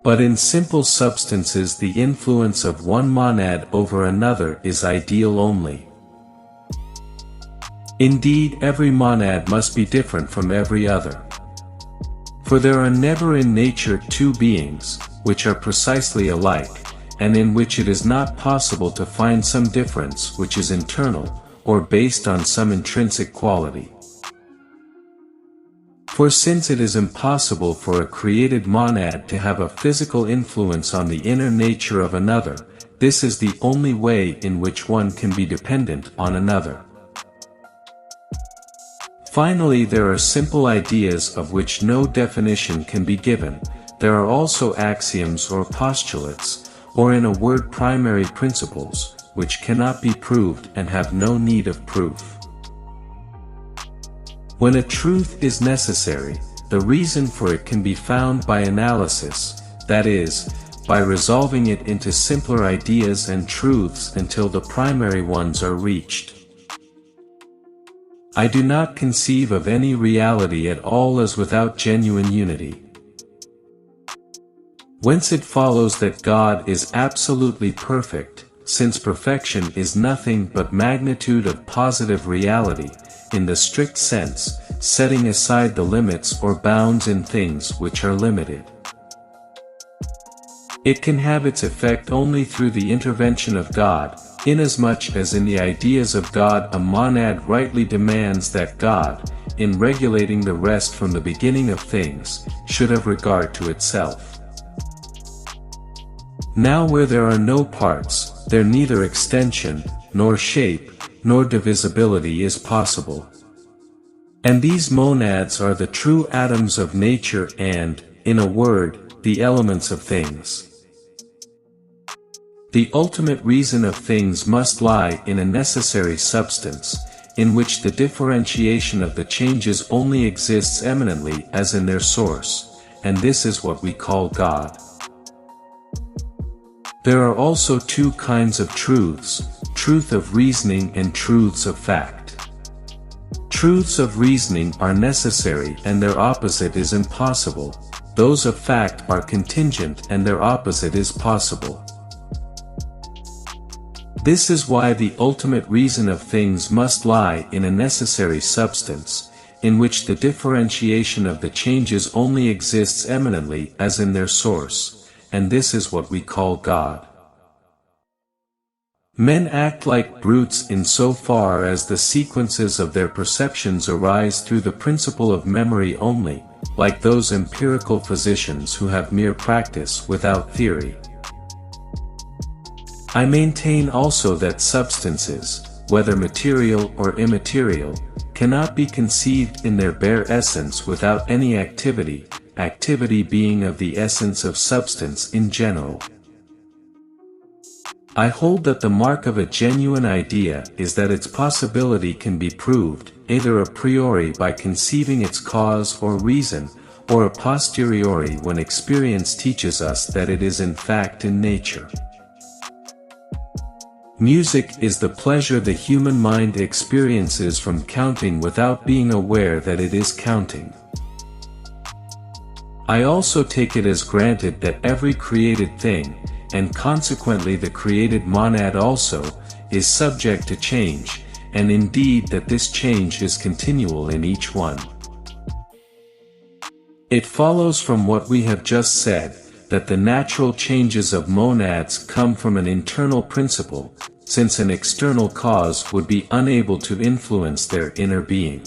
But in simple substances the influence of one monad over another is ideal only. Indeed, every monad must be different from every other. For there are never in nature two beings, which are precisely alike, and in which it is not possible to find some difference which is internal, or based on some intrinsic quality. For since it is impossible for a created monad to have a physical influence on the inner nature of another, this is the only way in which one can be dependent on another. Finally, there are simple ideas of which no definition can be given. There are also axioms or postulates, or in a word primary principles, which cannot be proved and have no need of proof. When a truth is necessary, the reason for it can be found by analysis, that is, by resolving it into simpler ideas and truths until the primary ones are reached. I do not conceive of any reality at all as without genuine unity. Whence it follows that God is absolutely perfect, since perfection is nothing but magnitude of positive reality, in the strict sense, setting aside the limits or bounds in things which are limited. It can have its effect only through the intervention of God, inasmuch as in the ideas of God a monad rightly demands that God, in regulating the rest from the beginning of things, should have regard to itself. Now where there are no parts, there neither extension, nor shape, nor divisibility is possible. And these monads are the true atoms of nature and, in a word, the elements of things. The ultimate reason of things must lie in a necessary substance, in which the differentiation of the changes only exists eminently as in their source, and this is what we call God. There are also two kinds of truths, truth of reasoning and truths of fact. Truths of reasoning are necessary and their opposite is impossible, those of fact are contingent and their opposite is possible. This is why the ultimate reason of things must lie in a necessary substance, in which the differentiation of the changes only exists eminently as in their source, and this is what we call God. Men act like brutes in so far as the sequences of their perceptions arise through the principle of memory only, like those empirical physicians who have mere practice without theory. I maintain also that substances, whether material or immaterial, cannot be conceived in their bare essence without any activity, activity being of the essence of substance in general. I hold that the mark of a genuine idea is that its possibility can be proved, either a priori by conceiving its cause or reason, or a posteriori when experience teaches us that it is in fact in nature. Music is the pleasure the human mind experiences from counting without being aware that it is counting. I also take it as granted that every created thing, and consequently the created monad also, is subject to change, and indeed that this change is continual in each one. It follows from what we have just said, that the natural changes of monads come from an internal principle, since an external cause would be unable to influence their inner being.